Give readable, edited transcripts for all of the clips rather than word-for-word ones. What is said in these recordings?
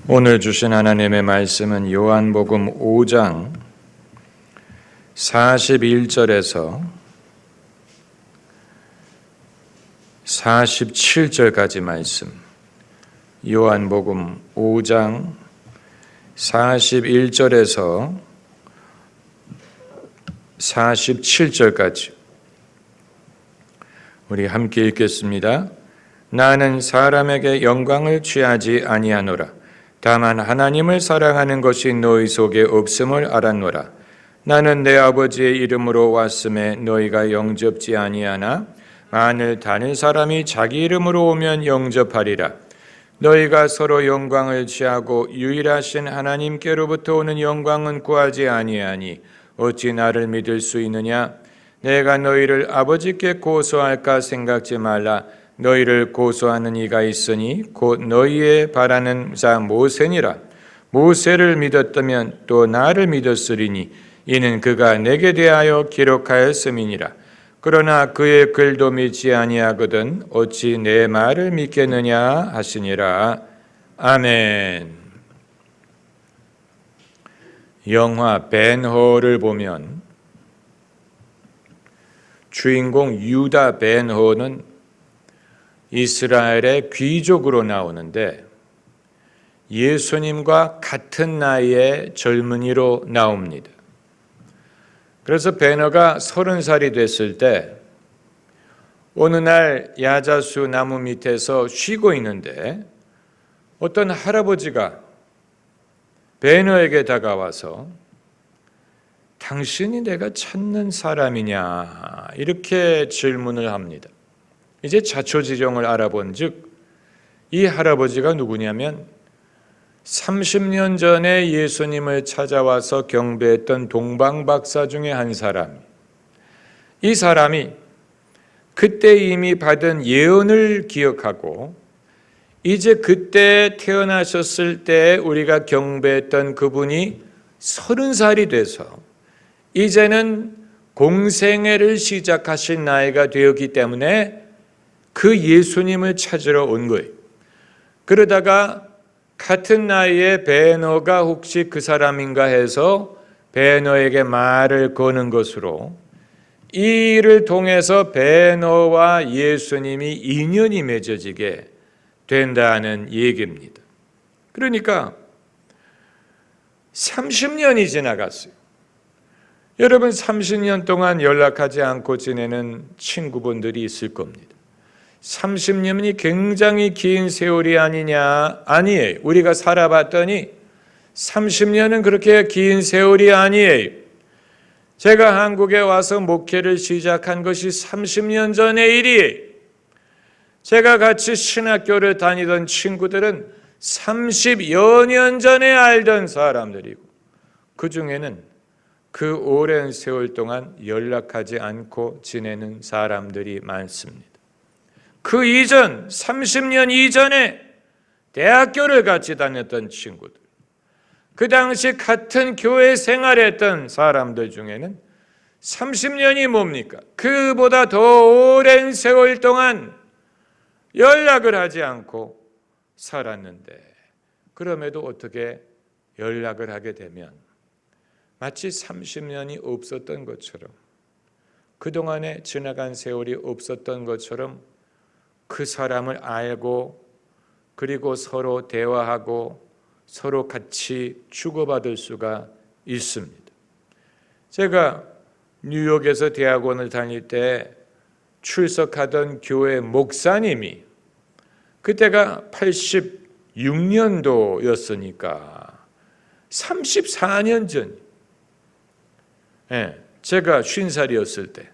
오늘 주신 하나님의 말씀은 요한복음 5장 41절에서 47절까지 말씀. 요한복음 5장 41절에서 47절까지 우리 함께 읽겠습니다. 나는 사람에게 영광을 취하지 아니하노라. 다만 하나님을 사랑하는 것이 너희 속에 없음을 알았노라. 나는 내 아버지의 이름으로 왔음에 너희가 영접지 아니하나 만일 다른 사람이 자기 이름으로 오면 영접하리라. 너희가 서로 영광을 취하고 유일하신 하나님께로부터 오는 영광은 구하지 아니하니 어찌 나를 믿을 수 있느냐? 내가 너희를 아버지께 고소할까 생각지 말라. 너희를 고소하는 이가 있으니 곧 너희의 바라는 자 모세니라. 모세를 믿었다면 또 나를 믿었으리니 이는 그가 내게 대하여 기록하였음이니라. 그러나 그의 글도 믿지 아니하거든 어찌 내 말을 믿겠느냐 하시니라. 아멘. 영화 벤허를 보면 주인공 유다 벤허는 이스라엘의 귀족으로 나오는데 예수님과 같은 나이의 젊은이로 나옵니다. 그래서 벤허가 30살이 됐을 때 어느 날 야자수 나무 밑에서 쉬고 있는데 어떤 할아버지가 벤허에게 다가와서 당신이 내가 찾는 사람이냐 이렇게 질문을 합니다. 이제 자초지종을 알아본 즉 이 할아버지가 누구냐면 30년 전에 예수님을 찾아와서 경배했던 동방박사 중에 한 사람. 이 사람이 그때 이미 받은 예언을 기억하고 이제 그때 태어나셨을 때 우리가 경배했던 그분이 30살이 돼서 이제는 공생애를 시작하신 나이가 되었기 때문에 그 예수님을 찾으러 온 거예요. 그러다가 같은 나이에 벤허가 혹시 그 사람인가 해서 벤허에게 말을 거는 것으로 이 일을 통해서 벤허와 예수님이 인연이 맺어지게 된다는 얘기입니다. 그러니까 30년이 지나갔어요. 여러분 30년 동안 연락하지 않고 지내는 친구분들이 있을 겁니다. 30년이 굉장히 긴 세월이 아니냐? 아니에요. 우리가 살아봤더니 30년은 그렇게 긴 세월이 아니에요. 제가 한국에 와서 목회를 시작한 것이 30년 전의 일이에요. 제가 같이 신학교를 다니던 친구들은 30여 년 전에 알던 사람들이고 그 중에는 그 오랜 세월 동안 연락하지 않고 지내는 사람들이 많습니다. 그 이전 30년 이전에 대학교를 같이 다녔던 친구들, 그 당시 같은 교회 생활했던 사람들 중에는 30년이 뭡니까? 그보다 더 오랜 세월 동안 연락을 하지 않고 살았는데 그럼에도 어떻게 연락을 하게 되면 마치 30년이 없었던 것처럼 그동안에 지나간 세월이 없었던 것처럼 그 사람을 알고 그리고 서로 대화하고 서로 같이 주고받을 수가 있습니다. 제가 뉴욕에서 대학원을 다닐 때 출석하던 교회 목사님이 그때가 86년도였으니까 34년 전, 제가 50살이었을 때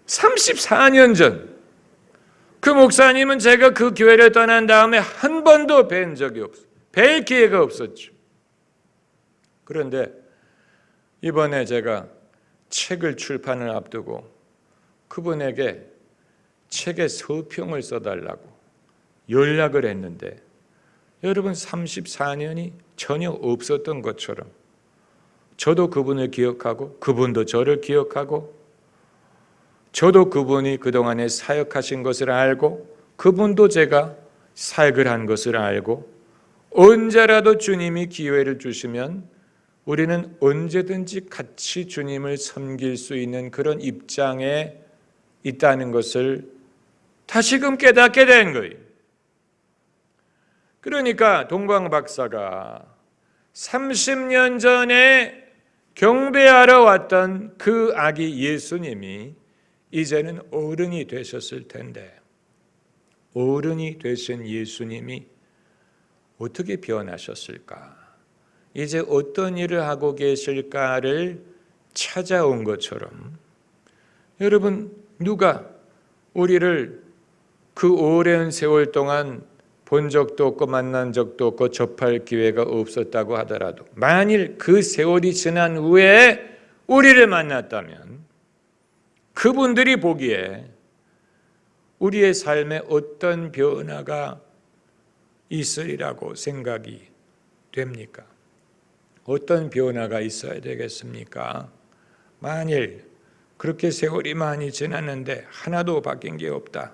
34년 전 그 목사님은 제가 그 교회를 떠난 다음에 한 번도 뵌 적이 없어요. 뵐 기회가 없었죠. 그런데 이번에 제가 책을 출판을 앞두고 그분에게 책의 서평을 써달라고 연락을 했는데 여러분 34년이 전혀 없었던 것처럼 저도 그분을 기억하고 그분도 저를 기억하고 저도 그분이 그동안에 사역하신 것을 알고 그분도 제가 사역을 한 것을 알고 언제라도 주님이 기회를 주시면 우리는 언제든지 같이 주님을 섬길 수 있는 그런 입장에 있다는 것을 다시금 깨닫게 된 거예요. 그러니까 동방 박사가 30년 전에 경배하러 왔던 그 아기 예수님이 이제는 어른이 되셨을 텐데, 어른이 되신 예수님이 어떻게 변하셨을까? 이제 어떤 일을 하고 계실까를 찾아온 것처럼, 여러분, 누가 우리를 그 오랜 세월 동안 본 적도 없고 만난 적도 없고 접할 기회가 없었다고 하더라도 만일 그 세월이 지난 후에 우리를 만났다면 그분들이 보기에 우리의 삶에 어떤 변화가 있으리라고 생각이 됩니까? 어떤 변화가 있어야 되겠습니까? 만일 그렇게 세월이 많이 지났는데 하나도 바뀐 게 없다.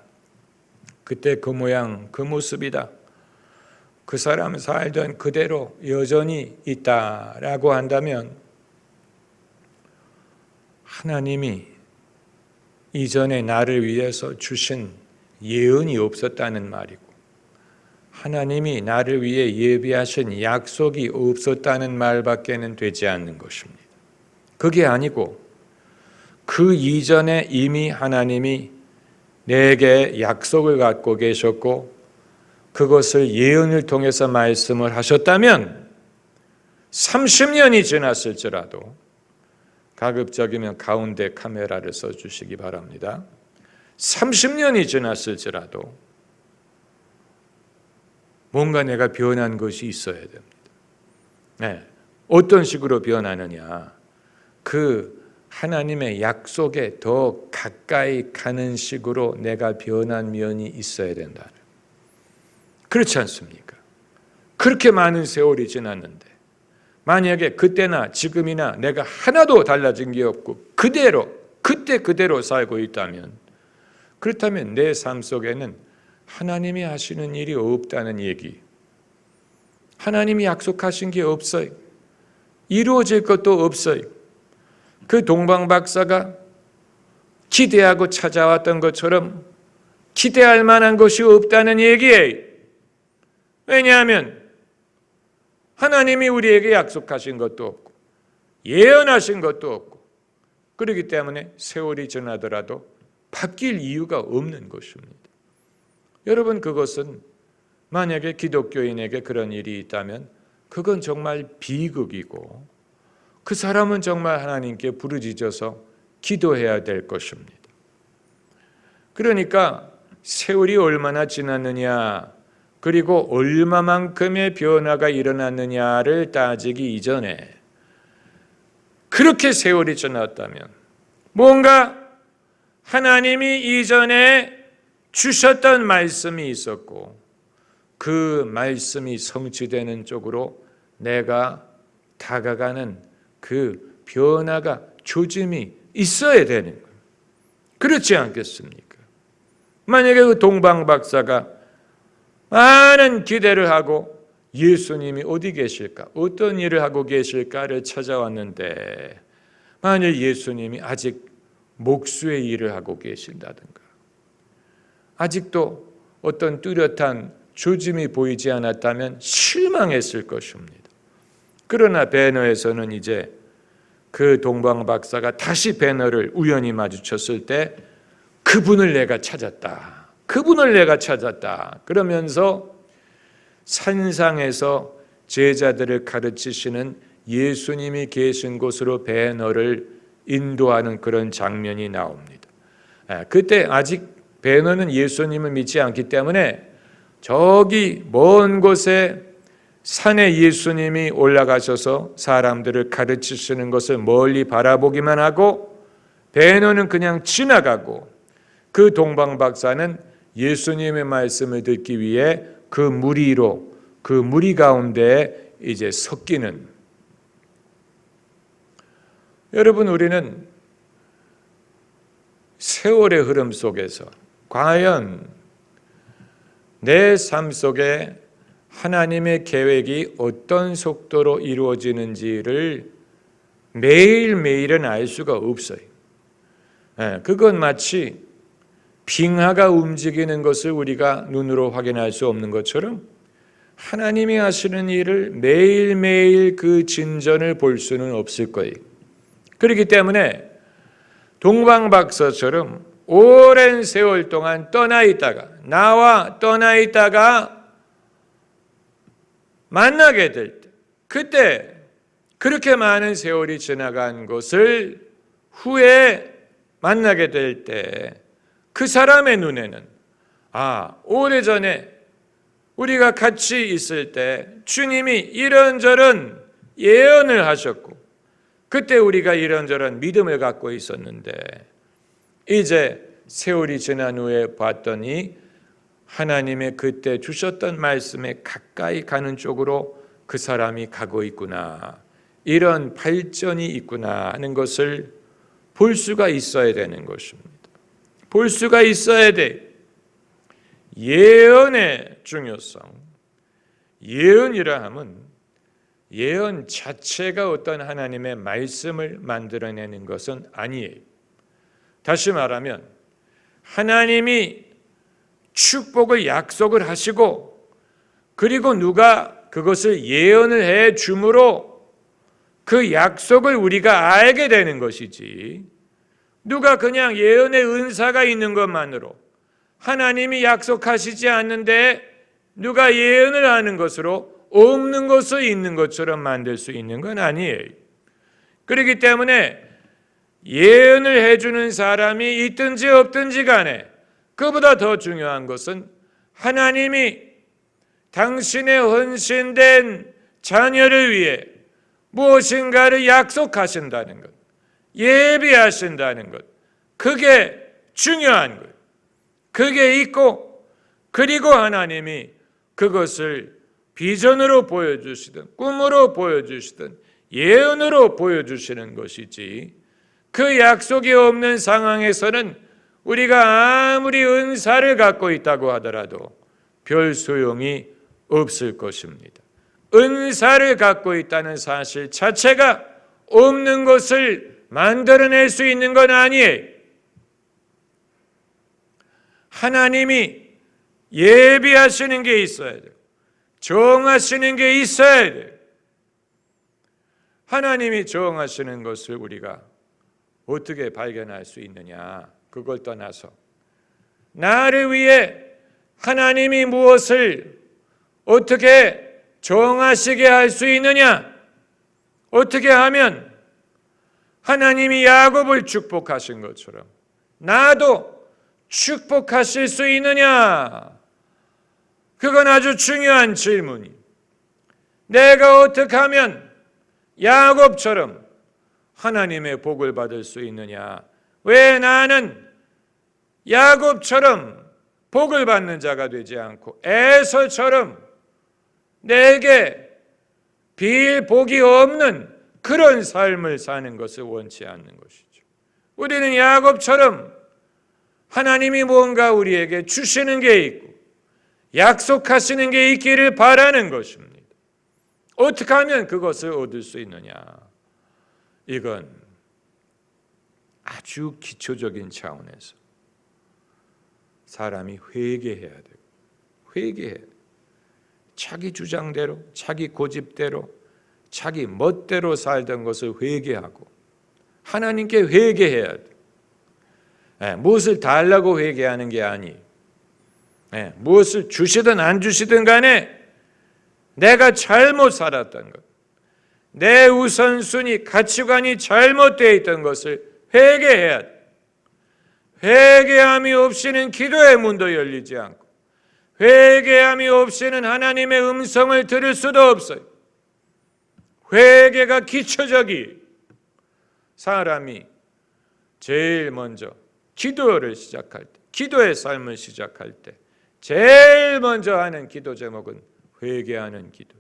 그때 그 모양, 그 모습이다. 그 사람 살던 그대로 여전히 있다라고 한다면 하나님이 이전에 나를 위해서 주신 예언이 없었다는 말이고 하나님이 나를 위해 예비하신 약속이 없었다는 말밖에는 되지 않는 것입니다. 그게 아니고 그 이전에 이미 하나님이 내게 약속을 갖고 계셨고 그것을 예언을 통해서 말씀을 하셨다면 30년이 지났을지라도, 가급적이면 가운데 카메라를 써주시기 바랍니다. 30년이 지났을지라도 뭔가 내가 변한 것이 있어야 됩니다. 네. 어떤 식으로 변하느냐? 그 하나님의 약속에 더 가까이 가는 식으로 내가 변한 면이 있어야 된다. 그렇지 않습니까? 그렇게 많은 세월이 지났는데 만약에 그때나 지금이나 내가 하나도 달라진 게 없고 그대로 그때 그대로 살고 있다면, 그렇다면 내 삶 속에는 하나님이 하시는 일이 없다는 얘기, 하나님이 약속하신 게 없어요. 이루어질 것도 없어요. 그 동방 박사가 기대하고 찾아왔던 것처럼 기대할 만한 것이 없다는 얘기예요. 왜냐하면 하나님이 우리에게 약속하신 것도 없고 예언하신 것도 없고 그렇기 때문에 세월이 지나더라도 바뀔 이유가 없는 것입니다. 여러분, 그것은 만약에 기독교인에게 그런 일이 있다면 그건 정말 비극이고 그 사람은 정말 하나님께 부르짖어서 기도해야 될 것입니다. 그러니까 세월이 얼마나 지났느냐, 그리고 얼마만큼의 변화가 일어났느냐를 따지기 이전에 그렇게 세월이 지났다면 뭔가 하나님이 이전에 주셨던 말씀이 있었고 그 말씀이 성취되는 쪽으로 내가 다가가는 그 변화가 조짐이 있어야 되는 거예요. 그렇지 않겠습니까? 만약에 그 동방 박사가 많은 기대를 하고 예수님이 어디 계실까, 어떤 일을 하고 계실까를 찾아왔는데 만약 예수님이 아직 목수의 일을 하고 계신다든가 아직도 어떤 뚜렷한 조짐이 보이지 않았다면 실망했을 것입니다. 그러나 배너에서는 이제 그 동방 박사가 다시 배너를 우연히 마주쳤을 때 그분을 내가 찾았다. 그분을 내가 찾았다. 그러면서 산상에서 제자들을 가르치시는 예수님이 계신 곳으로 배너를 인도하는 그런 장면이 나옵니다. 그때 아직 배너는 예수님을 믿지 않기 때문에 저기 먼 곳에 산에 예수님이 올라가셔서 사람들을 가르치시는 것을 멀리 바라보기만 하고 배너는 그냥 지나가고 그 동방 박사는 예수님의 말씀을 듣기 위해 그 무리로, 그 무리 가운데 이제 섞이는, 여러분, 우리는 세월의 흐름 속에서 과연 내 삶 속에 하나님의 계획이 어떤 속도로 이루어지는지를 매일매일은 알 수가 없어요. 그건 마치 빙하가 움직이는 것을 우리가 눈으로 확인할 수 없는 것처럼 하나님이 하시는 일을 매일매일 그 진전을 볼 수는 없을 거예요. 그렇기 때문에 동방박사처럼 오랜 세월 동안 나와 떠나 있다가 만나게 될 때, 그때 그렇게 많은 세월이 지나간 것을 후에 만나게 될 때 그 사람의 눈에는 오래전에 우리가 같이 있을 때 주님이 이런저런 예언을 하셨고 그때 우리가 이런저런 믿음을 갖고 있었는데 이제 세월이 지난 후에 봤더니 하나님의 그때 주셨던 말씀에 가까이 가는 쪽으로 그 사람이 가고 있구나, 이런 발전이 있구나 하는 것을 볼 수가 있어야 되는 것입니다. 볼 수가 있어야 돼. 예언의 중요성. 예언이라 하면 예언 자체가 어떤 하나님의 말씀을 만들어내는 것은 아니에요. 다시 말하면 하나님이 축복을 약속을 하시고 그리고 누가 그것을 예언을 해 주므로 그 약속을 우리가 알게 되는 것이지, 누가 그냥 예언의 은사가 있는 것만으로 하나님이 약속하시지 않는데 누가 예언을 하는 것으로 없는 것을 있는 것처럼 만들 수 있는 건 아니에요. 그렇기 때문에 예언을 해주는 사람이 있든지 없든지 간에 그보다 더 중요한 것은 하나님이 당신의 헌신된 자녀를 위해 무엇인가를 약속하신다는 것, 예비하신다는 것, 그게 중요한 거예요. 그게 있고 그리고 하나님이 그것을 비전으로 보여주시든 꿈으로 보여주시든 예언으로 보여주시는 것이지, 그 약속이 없는 상황에서는 우리가 아무리 은사를 갖고 있다고 하더라도 별 소용이 없을 것입니다. 은사를 갖고 있다는 사실 자체가 없는 것을 만들어낼 수 있는 건 아니에요. 하나님이 예비하시는 게 있어야 돼요. 정하시는 게 있어야 돼요. 하나님이 정하시는 것을 우리가 어떻게 발견할 수 있느냐, 그걸 떠나서 나를 위해 하나님이 무엇을 어떻게 정하시게 할 수 있느냐, 어떻게 하면 하나님이 야곱을 축복하신 것처럼 나도 축복하실 수 있느냐, 그건 아주 중요한 질문이. 내가 어떻게 하면 야곱처럼 하나님의 복을 받을 수 있느냐, 왜 나는 야곱처럼 복을 받는 자가 되지 않고 에서처럼 내게 빌 복이 없는 그런 삶을 사는 것을 원치 않는 것이죠. 우리는 야곱처럼 하나님이 뭔가 우리에게 주시는 게 있고 약속하시는 게 있기를 바라는 것입니다. 어떻게 하면 그것을 얻을 수 있느냐, 이건 아주 기초적인 차원에서 사람이 회개해야 돼요. 회개해야 돼요. 자기 주장대로, 자기 고집대로, 자기 멋대로 살던 것을 회개하고 하나님께 회개해야 돼요. 무엇을 달라고 회개하는 게 아니에요. 무엇을 주시든 안 주시든 간에 내가 잘못 살았던 것, 내 우선순위, 가치관이 잘못되어 있던 것을 회개해야 돼. 회개함이 없이는 기도의 문도 열리지 않고 회개함이 없이는 하나님의 음성을 들을 수도 없어요. 회개가 기초적이. 사람이 제일 먼저 기도를 시작할 때, 기도의 삶을 시작할 때 제일 먼저 하는 기도 제목은 회개하는 기도.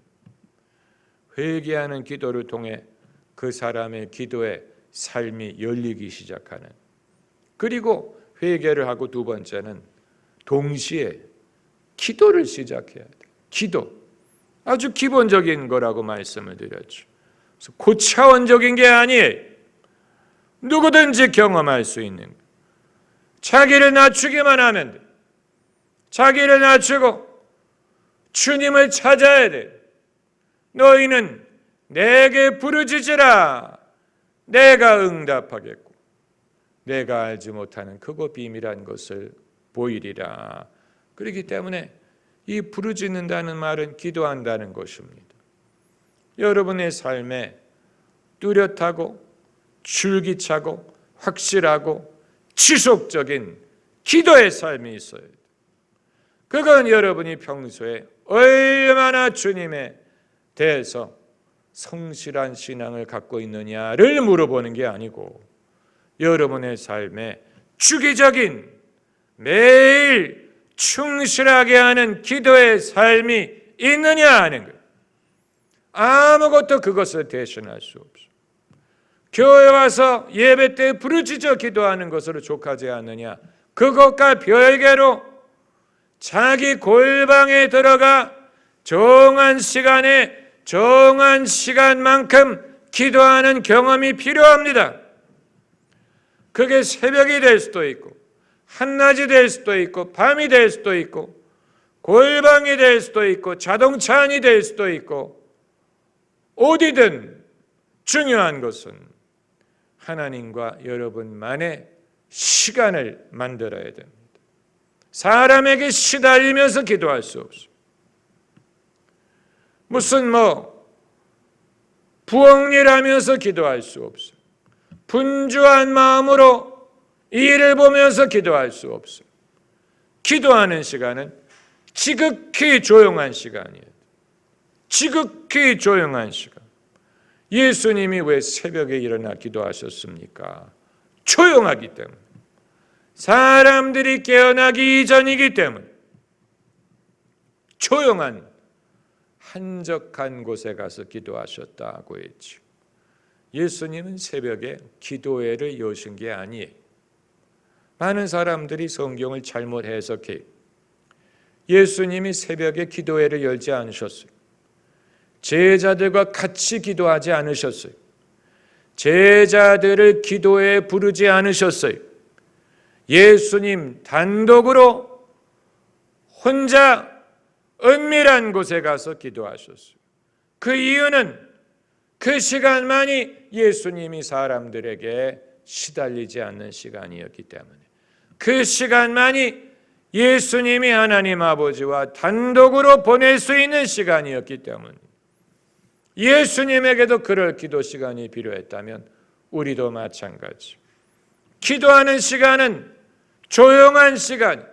회개하는 기도를 통해 그 사람의 기도의 삶이 열리기 시작하는. 그리고 회개를 하고 두 번째는 동시에 기도를 시작해야 돼. 기도. 아주 기본적인 거라고 말씀을 드렸죠. 그래서 고차원적인 게 아니에요. 누구든지 경험할 수 있는 거. 자기를 낮추기만 하면 돼. 자기를 낮추고 주님을 찾아야 돼. 너희는 내게 부르짖으라. 내가 응답하겠고 내가 알지 못하는 크고 비밀한 것을 보이리라. 그렇기 때문에 이 부르짖는다는 말은 기도한다는 것입니다. 여러분의 삶에 뚜렷하고 줄기차고 확실하고 지속적인 기도의 삶이 있어야 돼요. 그건 여러분이 평소에 얼마나 주님에 대해서 성실한 신앙을 갖고 있느냐를 물어보는 게 아니고 여러분의 삶에 주기적인 매일 충실하게 하는 기도의 삶이 있느냐 하는 거예요. 아무것도 그것을 대신할 수 없어. 교회 와서 예배 때 부르짖어 기도하는 것으로 족하지 않느냐. 그것과 별개로 자기 골방에 들어가 정한 시간에 정한 시간만큼 기도하는 경험이 필요합니다. 그게 새벽이 될 수도 있고 한낮이 될 수도 있고 밤이 될 수도 있고 골방이 될 수도 있고 자동차 안이 될 수도 있고 어디든 중요한 것은 하나님과 여러분만의 시간을 만들어야 됩니다. 사람에게 시달리면서 기도할 수 없어요. 무슨 부엌일하면서 기도할 수 없어요. 분주한 마음으로 일을 보면서 기도할 수 없어요. 기도하는 시간은 지극히 조용한 시간이에요. 지극히 조용한 시간. 예수님이 왜 새벽에 일어나 기도하셨습니까? 조용하기 때문에. 사람들이 깨어나기 이전이기 때문에. 조용한 한적한 곳에 가서 기도하셨다고 했죠. 예수님은 새벽에 기도회를 여신 게 아니에요. 많은 사람들이 성경을 잘못 해석해요. 예수님이 새벽에 기도회를 열지 않으셨어요. 제자들과 같이 기도하지 않으셨어요. 제자들을 기도회에 부르지 않으셨어요. 예수님 단독으로 혼자 은밀한 곳에 가서 기도하셨어요. 그 이유는 그 시간만이 예수님이 사람들에게 시달리지 않는 시간이었기 때문에, 그 시간만이 예수님이 하나님 아버지와 단독으로 보낼 수 있는 시간이었기 때문에, 예수님에게도 그럴 기도 시간이 필요했다면 우리도 마찬가지. 기도하는 시간은 조용한 시간,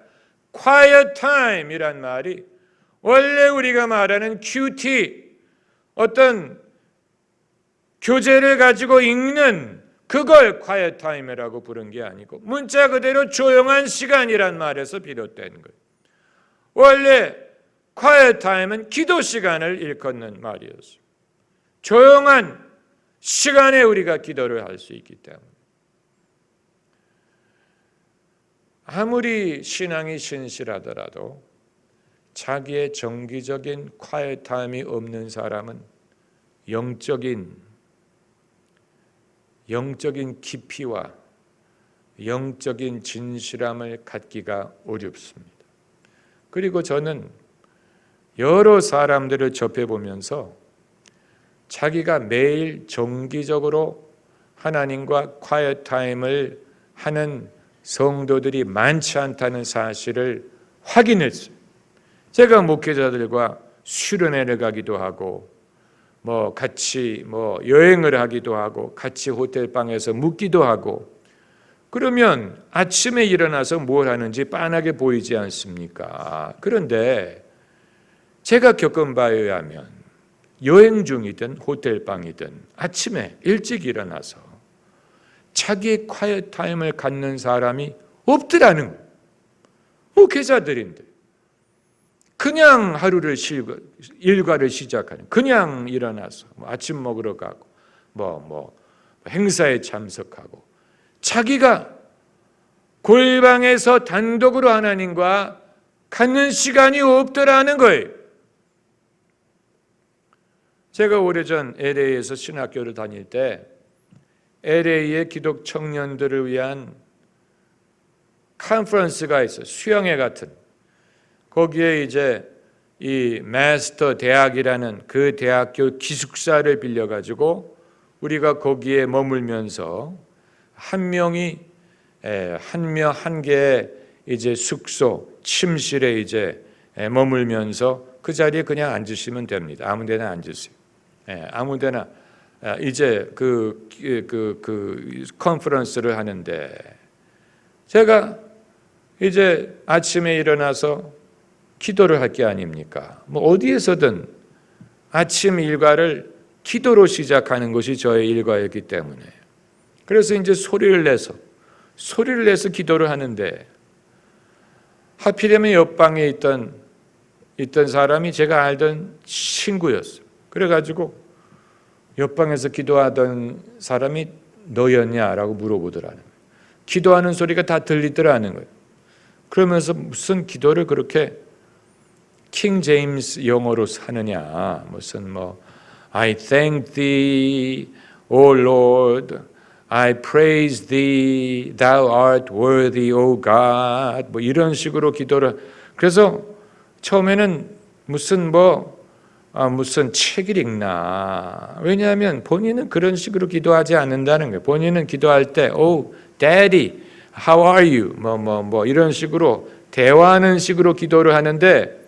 quiet time이란 말이 원래 우리가 말하는 QT, 어떤 교재를 가지고 읽는 그걸 quiet time이라고 부른 게 아니고 문자 그대로 조용한 시간이란 말에서 비롯된 거예요. 원래 quiet time은 기도 시간을 일컫는 말이었어요. 조용한 시간에 우리가 기도를 할 수 있기 때문에. 아무리 신앙이 신실하더라도 자기의 정기적인 quiet time이 없는 사람은 영적인 깊이와 영적인 진실함을 갖기가 어렵습니다. 그리고 저는 여러 사람들을 접해보면서 자기가 매일 정기적으로 하나님과 quiet time을 하는 성도들이 많지 않다는 사실을 확인했어요. 제가 목회자들과 수련회를 가기도 하고 같이 여행을 하기도 하고 같이 호텔방에서 묵기도 하고, 그러면 아침에 일어나서 뭘 하는지 빤하게 보이지 않습니까? 그런데 제가 겪은 바에 의하면 여행 중이든 호텔방이든 아침에 일찍 일어나서 자기의 quiet time을 갖는 사람이 없더라는 거예요. 목회자들인데 그냥 하루를 일과를 시작하는, 그냥 일어나서 아침 먹으러 가고 행사에 참석하고 자기가 골방에서 단독으로 하나님과 갖는 시간이 없더라는 거예요. 제가 오래전 LA에서 신학교를 다닐 때 LA의 기독 청년들을 위한 컨퍼런스가 있어요. 수영회 같은. 거기에 이제 이 마스터 대학이라는 그 대학교 기숙사를 빌려가지고 우리가 거기에 머물면서 한 명이 한 개의 이제 숙소 침실에 이제 머물면서 그 자리에 그냥 앉으시면 됩니다. 아무데나 앉으세요. 아무데나 이제 그 컨퍼런스를 하는데 제가 이제 아침에 일어나서 기도를 할 게 아닙니까? 뭐 어디에서든 아침 일과를 기도로 시작하는 것이 저의 일과였기 때문에 그래서 이제 소리를 내서 기도를 하는데 하필이면 옆방에 있던 사람이 제가 알던 친구였어요. 그래가지고 옆방에서 기도하던 사람이 너였냐라고 물어보더라는 거예요. 기도하는 소리가 다 들리더라는 거예요. 그러면서 무슨 기도를 그렇게 킹 제임스 영어로 하느냐, 무슨 I thank thee, O Lord, I praise thee, thou art worthy, O God, 이런 식으로 기도를. 그래서 처음에는 무슨 책을 읽나. 왜냐하면 본인은 그런 식으로 기도하지 않는다는 거예요. 본인은 기도할 때, Oh, Daddy, how are you? 이런 식으로 대화하는 식으로 기도를 하는데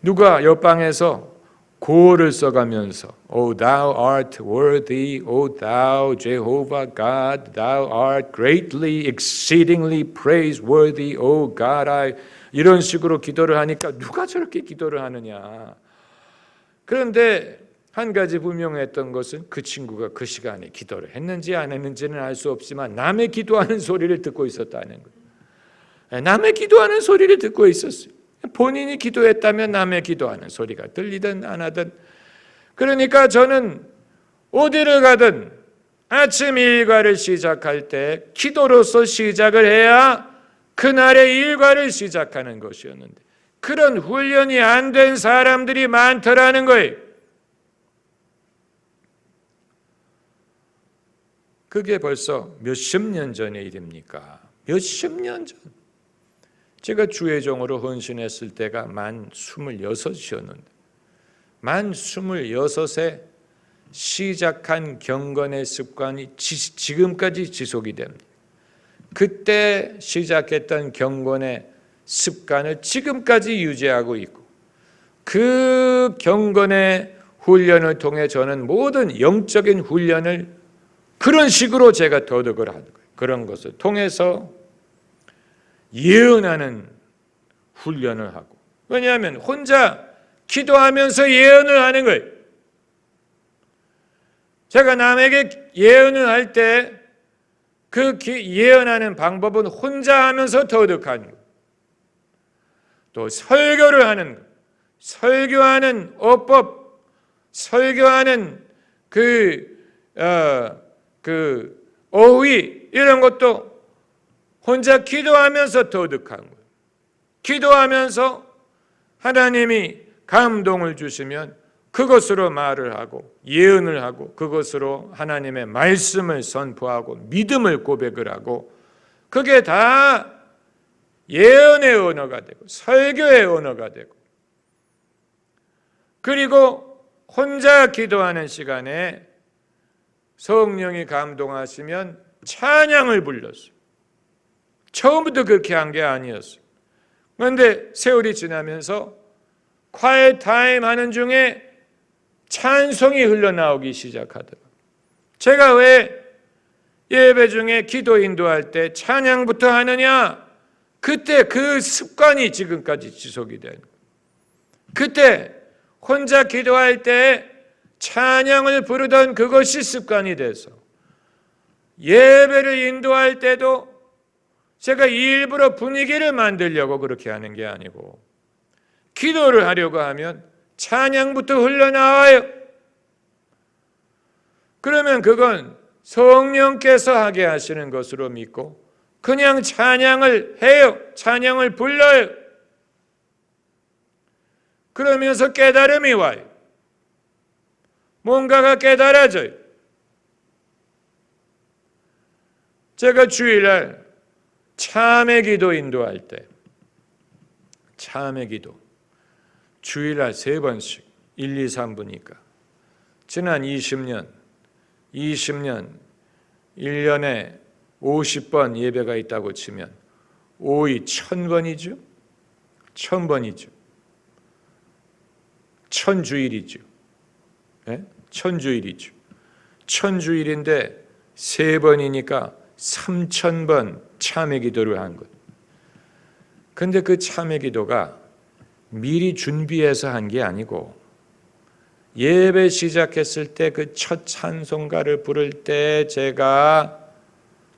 누가 옆방에서 고를 써가면서 O thou art worthy, O thou Jehovah God, thou art greatly, exceedingly praiseworthy, O God, 이런 식으로 기도를 하니까 누가 저렇게 기도를 하느냐. 그런데 한 가지 분명했던 것은 그 친구가 그 시간에 기도를 했는지 안 했는지는 알 수 없지만 남의 기도하는 소리를 듣고 있었다는 거예요. 남의 기도하는 소리를 듣고 있었어요. 본인이 기도했다면 남의 기도하는 소리가 들리든 안 하든. 그러니까 저는 어디를 가든 아침 일과를 시작할 때 기도로서 시작을 해야 그날의 일과를 시작하는 것이었는데 그런 훈련이 안 된 사람들이 많더라는 거예요. 그게 벌써 몇십 년 전의 일입니까? 몇십 년 전. 제가 주의종으로 헌신했을 때가 만 26이었는데 만 26에 시작한 경건의 습관이 지금까지 지속이 됩니다. 그때 시작했던 경건의 습관을 지금까지 유지하고 있고 그 경건의 훈련을 통해 저는 모든 영적인 훈련을 그런 식으로 제가 도덕을 하는 거예요. 그런 것을 통해서 예언하는 훈련을 하고. 왜냐하면 혼자 기도하면서 예언을 하는 거예요. 제가 남에게 예언을 할 때 그 예언하는 방법은 혼자 하면서 터득하는 거예요. 또 설교를 하는 거예요. 설교하는 어법, 설교하는 어휘 이런 것도 혼자 기도하면서 터득한 거예요. 기도하면서 하나님이 감동을 주시면 그것으로 말을 하고 예언을 하고 그것으로 하나님의 말씀을 선포하고 믿음을 고백을 하고 그게 다 예언의 언어가 되고 설교의 언어가 되고 그리고 혼자 기도하는 시간에 성령이 감동하시면 찬양을 불렀어요. 처음부터 그렇게 한 게 아니었어요. 그런데 세월이 지나면서 quiet time 하는 중에 찬송이 흘러나오기 시작하더라고요. 제가 왜 예배 중에 기도 인도할 때 찬양부터 하느냐? 그때 그 습관이 지금까지 지속이 된 거예요. 그때 혼자 기도할 때 찬양을 부르던 그것이 습관이 돼서 예배를 인도할 때도 제가 일부러 분위기를 만들려고 그렇게 하는 게 아니고 기도를 하려고 하면 찬양부터 흘러나와요. 그러면 그건 성령께서 하게 하시는 것으로 믿고 그냥 찬양을 해요. 찬양을 불러요. 그러면서 깨달음이 와요. 뭔가가 깨달아져요. 제가 주일날 참회 기도 인도할 때 참회 기도 주일날 3번씩 1, 2, 3부니까 지난 20년 1년에 50번 예배가 있다고 치면 5이 1000번이죠. 1000번이죠. 1000주일이죠. 네? 1000주일이죠. 1000주일인데 3번이니까 3000번 참회 기도를 한 것. 근데 그 참회 기도가 미리 준비해서 한 게 아니고 예배 시작했을 때 그 첫 찬송가를 부를 때 제가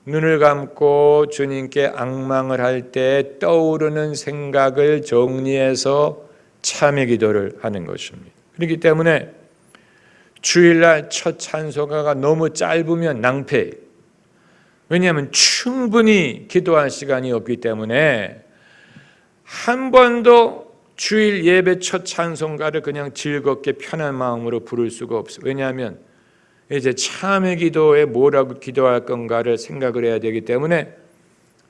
눈을 감고 주님께 앙망을 할 때 떠오르는 생각을 정리해서 참회 기도를 하는 것입니다. 그렇기 때문에 주일날 첫 찬송가가 너무 짧으면 낭패예요. 왜냐하면 충분히 기도할 시간이 없기 때문에 한 번도 주일 예배 첫 찬송가를 그냥 즐겁게 편한 마음으로 부를 수가 없어요. 왜냐하면 이제 참회 기도에 뭐라고 기도할 건가를 생각을 해야 되기 때문에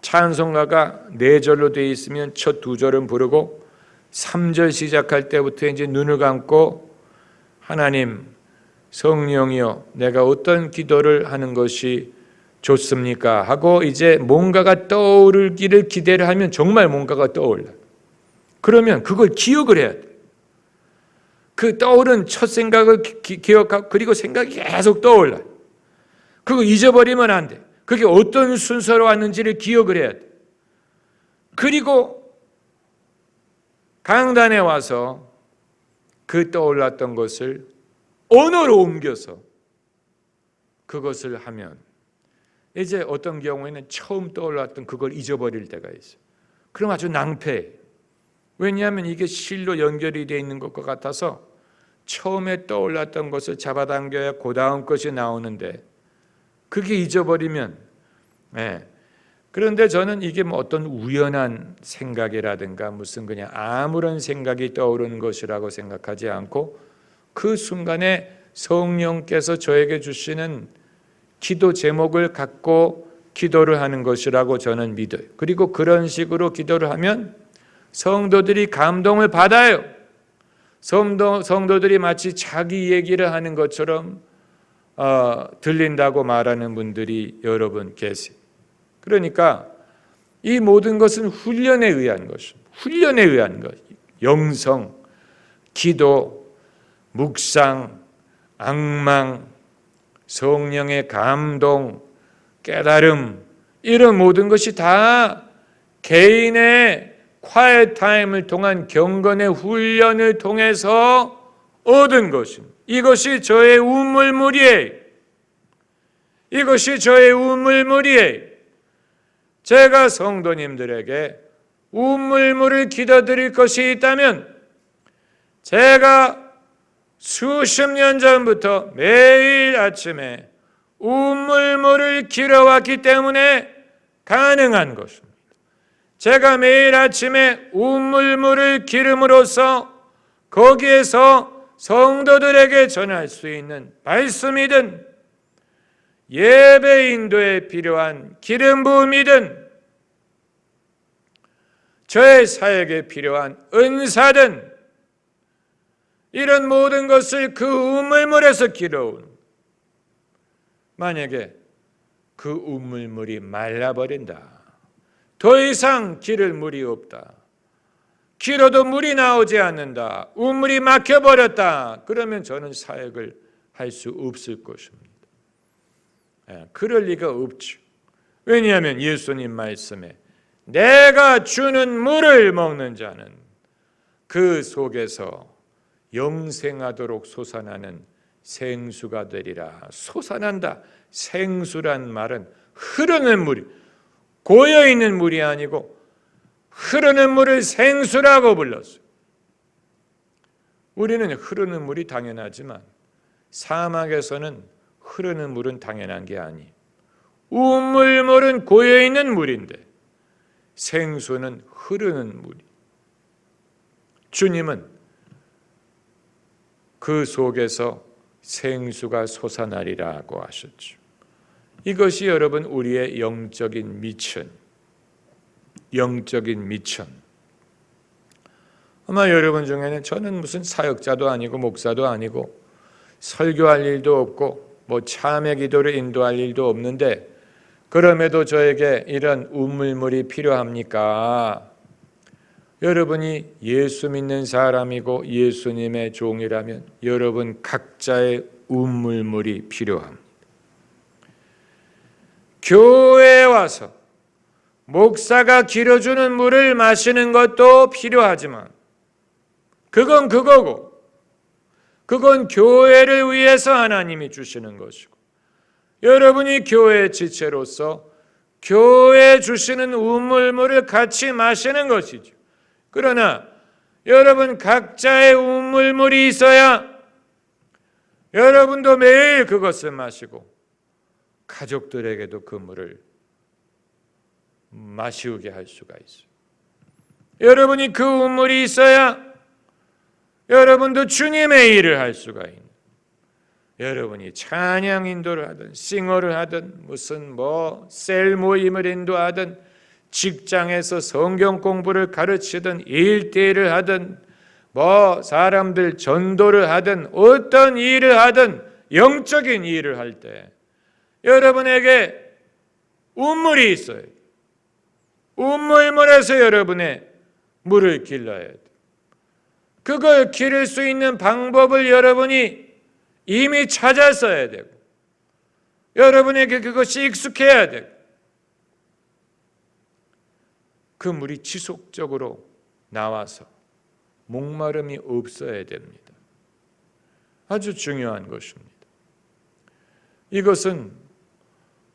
찬송가가 4절로 되어 있으면 첫 2절은 부르고 3절 시작할 때부터 이제 눈을 감고 하나님 성령이여 내가 어떤 기도를 하는 것이 좋습니까? 하고 이제 뭔가가 떠오르기를 기대를 하면 정말 뭔가가 떠올라요. 그러면 그걸 기억을 해야 돼. 그 떠오른 첫 생각을 기억하고 그리고 생각이 계속 떠올라요. 그거 잊어버리면 안 돼. 그게 어떤 순서로 왔는지를 기억을 해야 돼. 그리고 강단에 와서 그 떠올랐던 것을 언어로 옮겨서 그것을 하면 이제 어떤 경우에는 처음 떠올랐던 그걸 잊어버릴 때가 있어요. 그럼 아주 낭패예요. 왜냐하면 이게 실로 연결이 되어 있는 것과 같아서 처음에 떠올랐던 것을 잡아당겨야 그 다음 것이 나오는데 그게 잊어버리면 그런데 저는 이게 뭐 어떤 우연한 생각이라든가 무슨 그냥 아무런 생각이 떠오르는 것이라고 생각하지 않고 그 순간에 성령께서 저에게 주시는 기도 제목을 갖고 기도를 하는 것이라고 저는 믿어요. 그리고 그런 식으로 기도를 하면 성도들이 감동을 받아요. 성도들이 마치 자기 얘기를 하는 것처럼 들린다고 말하는 분들이 여러 분 계세요. 그러니까 이 모든 것은 훈련에 의한 것입니다. 훈련에 의한 것. 영성, 기도, 묵상, 앙망, 성령의 감동, 깨달음 이런 모든 것이 다 개인의 quiet 타임을 통한 경건의 훈련을 통해서 얻은 것입니다. 이것이 저의 우물물이에요. 이것이 저의 우물물이에요. 제가 성도님들에게 우물물을 기도드릴 것이 있다면 제가 수십 년 전부터 매일 아침에 우물물을 길어왔기 때문에 가능한 것입니다. 제가 매일 아침에 우물물을 기름으로써 거기에서 성도들에게 전할 수 있는 말씀이든 예배 인도에 필요한 기름 부음이든 저의 사역에 필요한 은사든 이런 모든 것을 그 우물물에서 길어온 만약에 그 우물물이 말라버린다. 더 이상 기를 물이 없다. 길어도 물이 나오지 않는다. 우물이 막혀버렸다. 그러면 저는 사역을 할 수 없을 것입니다. 그럴 리가 없죠. 왜냐하면 예수님 말씀에 내가 주는 물을 먹는 자는 그 속에서 영생하도록 솟아나는 생수가 되리라. 솟아난다. 생수란 말은 흐르는 물이 고여있는 물이 아니고 흐르는 물을 생수라고 불렀어요. 우리는 흐르는 물이 당연하지만 사막에서는 흐르는 물은 당연한 게 아니에요. 우물물은 고여있는 물인데 생수는 흐르는 물이. 주님은 그 속에서 생수가 솟아나리라고 하셨죠. 이것이 여러분 우리의 영적인 미천. 아마 여러분 중에는 저는 무슨 사역자도 아니고 목사도 아니고 설교할 일도 없고 뭐 참회 기도를 인도할 일도 없는데 그럼에도 저에게 이런 우물물이 필요합니까? 여러분이 예수 믿는 사람이고 예수님의 종이라면 여러분 각자의 우물물이 필요합니다. 교회에 와서 목사가 길어주는 물을 마시는 것도 필요하지만 그건 그거고 그건 교회를 위해서 하나님이 주시는 것이고 여러분이 교회의 지체로서 교회에 주시는 우물물을 같이 마시는 것이죠. 그러나 여러분 각자의 우물물이 있어야 여러분도 매일 그것을 마시고 가족들에게도 그 물을 마시우게 할 수가 있어요. 여러분이 그 우물이 있어야 여러분도 주님의 일을 할 수가 있는, 여러분이 찬양 인도를 하든 싱어를 하든 무슨 셀 모임을 인도하든 직장에서 성경 공부를 가르치든 1대1을 하든 사람들 전도를 하든 어떤 일을 하든 영적인 일을 할 때 여러분에게 우물이 있어요. 우물물에서 여러분의 물을 길러야 돼. 그걸 기를 수 있는 방법을 여러분이 이미 찾았어야 되고 여러분에게 그것이 익숙해야 되고 그 물이 지속적으로 나와서 목마름이 없어야 됩니다. 아주 중요한 것입니다. 이것은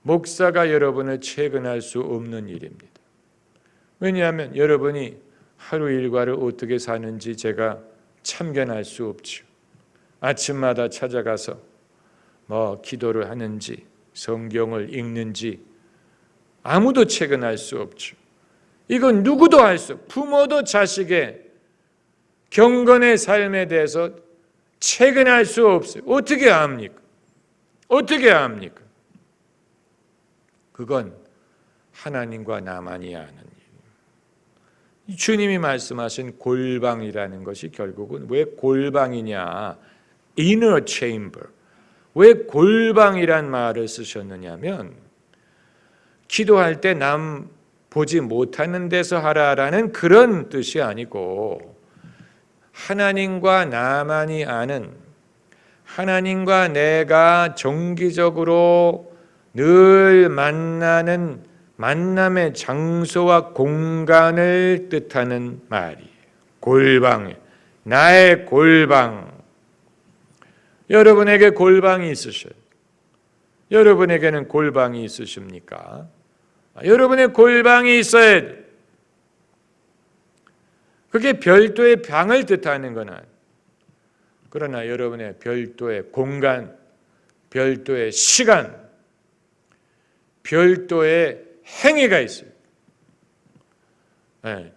목사가 여러분을 채근할 수 없는 일입니다. 왜냐하면 여러분이 하루 일과를 어떻게 사는지 제가 참견할 수 없죠. 아침마다 찾아가서 기도를 하는지 성경을 읽는지 아무도 채근할 수 없죠. 이건 누구도 할 수 없어요. 부모도 자식의 경건의 삶에 대해서 채근할 수 없어요. 어떻게 합니까? 어떻게 합니까? 그건 하나님과 나만이 아는 일. 주님이 말씀하신 골방이라는 것이 결국은 왜 골방이냐? inner chamber. 왜 골방이란 말을 쓰셨느냐면 기도할 때 남 보지 못하는 데서 하라라는 그런 뜻이 아니고 하나님과 나만이 아는, 하나님과 내가 정기적으로 늘 만나는 만남의 장소와 공간을 뜻하는 말이에요. 골방, 나의 골방. 여러분에게 골방이 있으셔요. 여러분에게는 골방이 있으십니까? 여러분의 골방이 있어야 돼. 그게 별도의 방을 뜻하는 건 아니에요. 그러나 여러분의 별도의 공간, 별도의 시간, 별도의 행위가 있어요.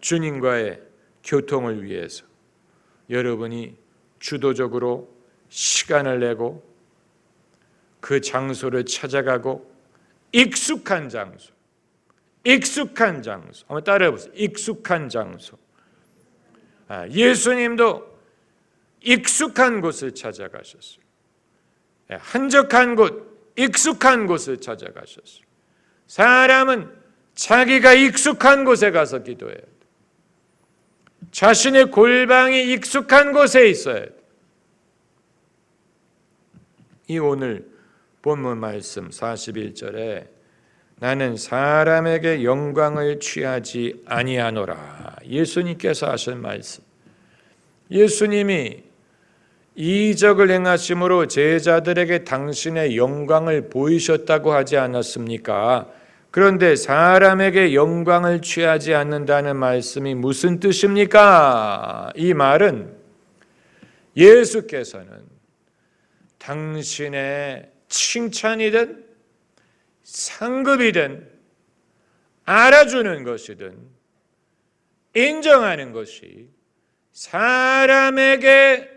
주님과의 교통을 위해서 여러분이 주도적으로 시간을 내고 그 장소를 찾아가고 익숙한 장소. 한번 따라해 보세요. 익숙한 장소. 예수님도 익숙한 곳을 찾아가셨어요. 한적한 곳, 익숙한 곳을 찾아가셨어요. 사람은 자기가 익숙한 곳에 가서 기도해야 돼요. 자신의 골방이 익숙한 곳에 있어야 돼요. 이 오늘 본문 말씀 41절에 나는 사람에게 영광을 취하지 아니하노라. 예수님께서 하신 말씀. 예수님이 이적을 행하심으로 제자들에게 당신의 영광을 보이셨다고 하지 않았습니까? 그런데 사람에게 영광을 취하지 않는다는 말씀이 무슨 뜻입니까? 이 말은 예수께서는 당신의 칭찬이든 상급이든 알아주는 것이든 인정하는 것이 사람에게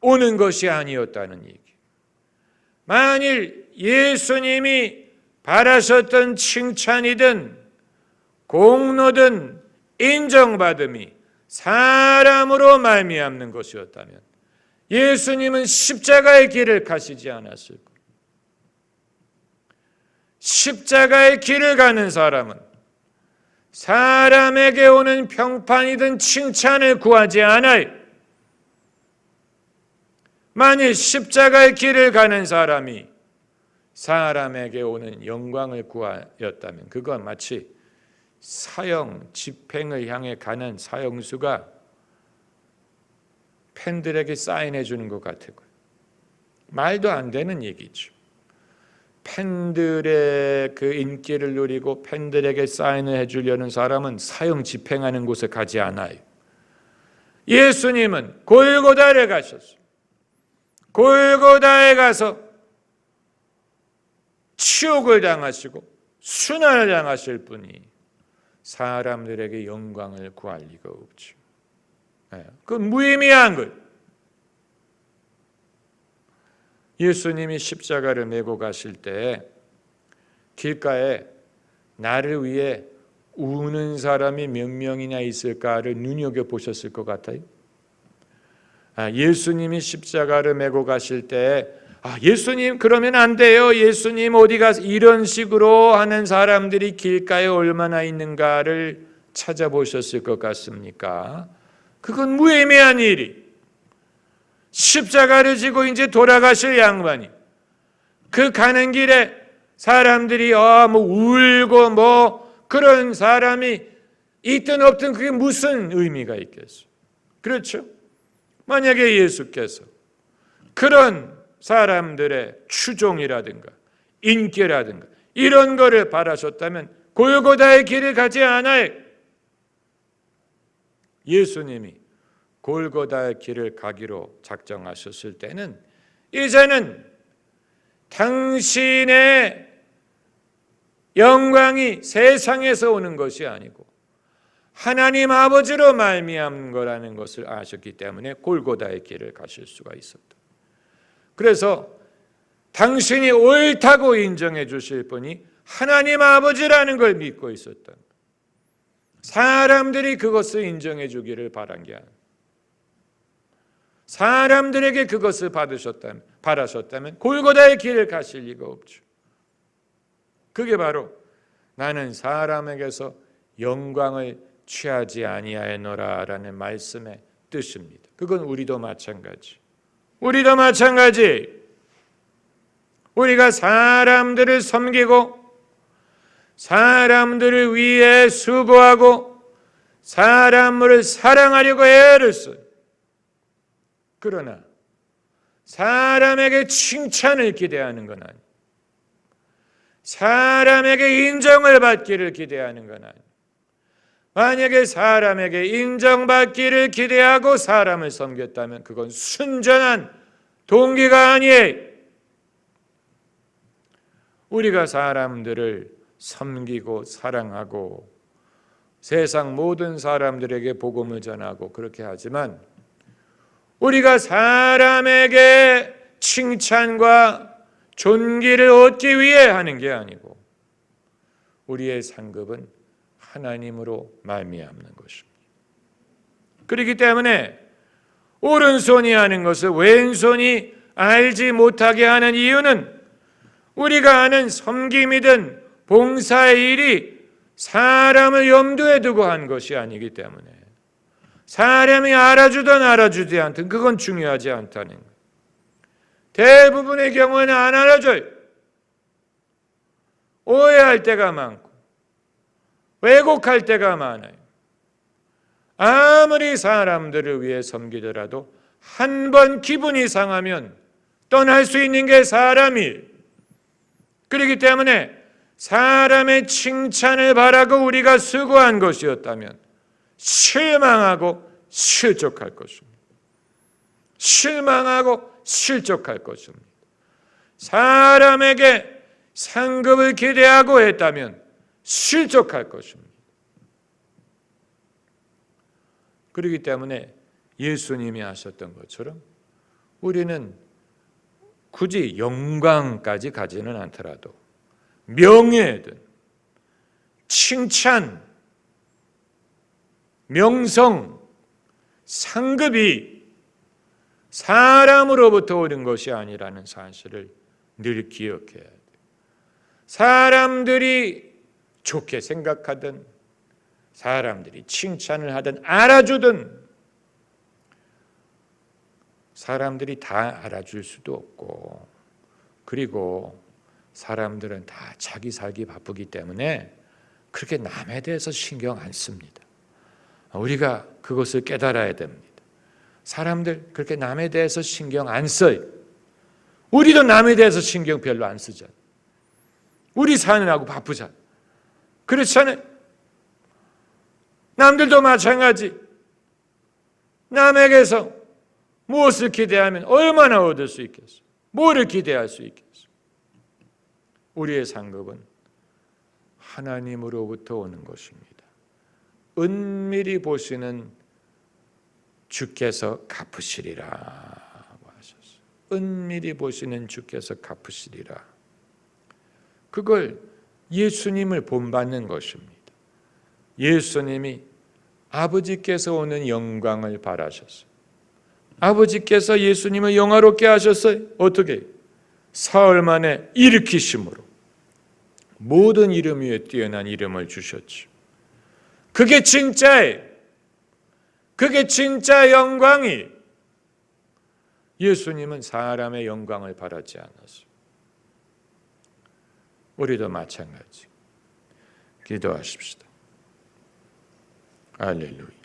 오는 것이 아니었다는 얘기. 만일 예수님이 바라셨던 칭찬이든 공로든 인정받음이 사람으로 말미암는 것이었다면 예수님은 십자가의 길을 가시지 않았을 거예요. 십자가의 길을 가는 사람은 사람에게 오는 평판이든 칭찬을 구하지 않아요. 만일 십자가의 길을 가는 사람이 사람에게 오는 영광을 구하였다면 그건 마치 사형 집행을 향해 가는 사형수가 팬들에게 사인해 주는 것 같아요. 말도 안 되는 얘기죠. 팬들의 그 인기를 누리고 팬들에게 사인을 해주려는 사람은 사형 집행하는 곳에 가지 않아요. 예수님은 골고다를 가셨어요. 골고다에 가서 치욕을 당하시고 순환을 당하실 분이 사람들에게 영광을 구할 리가 없죠. 그건 무의미한 거예요. 예수님이 십자가를 메고 가실 때 길가에 나를 위해 우는 사람이 몇 명이나 있을까를 눈여겨보셨을 것 같아요. 예수님이 십자가를 메고 가실 때 예수님 그러면 안 돼요. 예수님 어디 가서 이런 식으로 하는 사람들이 길가에 얼마나 있는가를 찾아보셨을 것 같습니까? 그건 무의미한 일이. 십자가를 지고 이제 돌아가실 양반이 그 가는 길에 사람들이 울고 그런 사람이 있든 없든 그게 무슨 의미가 있겠어요? 그렇죠? 만약에 예수께서 그런 사람들의 추종이라든가 인기라든가 이런 거를 바라셨다면 골고다의 길을 가지 않아요. 예수님이 골고다의 길을 가기로 작정하셨을 때는 이제는 당신의 영광이 세상에서 오는 것이 아니고 하나님 아버지로 말미암은 거라는 것을 아셨기 때문에 골고다의 길을 가실 수가 있었다. 그래서 당신이 옳다고 인정해 주실 분이 하나님 아버지라는 걸 믿고 있었다. 사람들이 그것을 인정해 주기를 바란 게 아니라 사람들에게 그것을 바라셨다면 골고다의 길을 가실 리가 없죠. 그게 바로 나는 사람에게서 영광을 취하지 아니하노라라는 말씀의 뜻입니다. 그건 우리도 마찬가지. 우리가 사람들을 섬기고 사람들을 위해 수고하고 사람을 사랑하려고 애를 써요. 그러나 사람에게 칭찬을 기대하는 건 아니에요. 사람에게 인정을 받기를 기대하는 건 아니에요. 만약에 사람에게 인정받기를 기대하고 사람을 섬겼다면 그건 순전한 동기가 아니에요. 우리가 사람들을 섬기고 사랑하고 세상 모든 사람들에게 복음을 전하고 그렇게 하지만 우리가 사람에게 칭찬과 존귀를 얻기 위해 하는 게 아니고 우리의 상급은 하나님으로 말미암는 것입니다. 그렇기 때문에 오른손이 하는 것을 왼손이 알지 못하게 하는 이유는 우리가 하는 섬김이든 봉사의 일이 사람을 염두에 두고 한 것이 아니기 때문에 사람이 알아주든 알아주지 않든 그건 중요하지 않다는 거예요. 대부분의 경우는 안 알아줘요. 오해할 때가 많고 왜곡할 때가 많아요. 아무리 사람들을 위해 섬기더라도 한 번 기분이 상하면 떠날 수 있는 게 사람이에요. 그렇기 때문에 사람의 칭찬을 바라고 우리가 수고한 것이었다면 실망하고 실족할 것입니다. 실망하고 실족할 것입니다. 사람에게 상급을 기대하고 했다면 실족할 것입니다. 그렇기 때문에 예수님이 하셨던 것처럼 우리는 굳이 영광까지 가지는 않더라도 명예든 칭찬, 명성, 상급이 사람으로부터 오는 것이 아니라는 사실을 늘 기억해야 돼요. 사람들이 좋게 생각하든 사람들이 칭찬을 하든 알아주든 사람들이 다 알아줄 수도 없고, 그리고 사람들은 다 자기 살기 바쁘기 때문에 그렇게 남에 대해서 신경 안 씁니다. 우리가 그것을 깨달아야 됩니다. 사람들 그렇게 남에 대해서 신경 안 써요. 우리도 남에 대해서 신경 별로 안 쓰잖아요. 우리 사느라고 바쁘잖아요. 그렇잖아요. 남들도 마찬가지. 남에게서 무엇을 기대하면 얼마나 얻을 수 있겠어요? 뭐를 기대할 수 있겠어요? 우리의 상급은 하나님으로부터 오는 것입니다. 은밀히 보시는 주께서 갚으시리라 하셨어요. 은밀히 보시는 주께서 갚으시리라. 그걸 예수님을 본받는 것입니다. 예수님이 아버지께서 오는 영광을 바라셨어요. 아버지께서 예수님을 영화롭게 하셨어요. 어떻게? 사흘 만에 일으키심으로 모든 이름 위에 뛰어난 이름을 주셨죠. 그게 진짜예요. 그게 진짜 영광이. 예수님은 사람의 영광을 바라지 않았어요. 우리도 마찬가지. 기도하십시다. 할렐루야.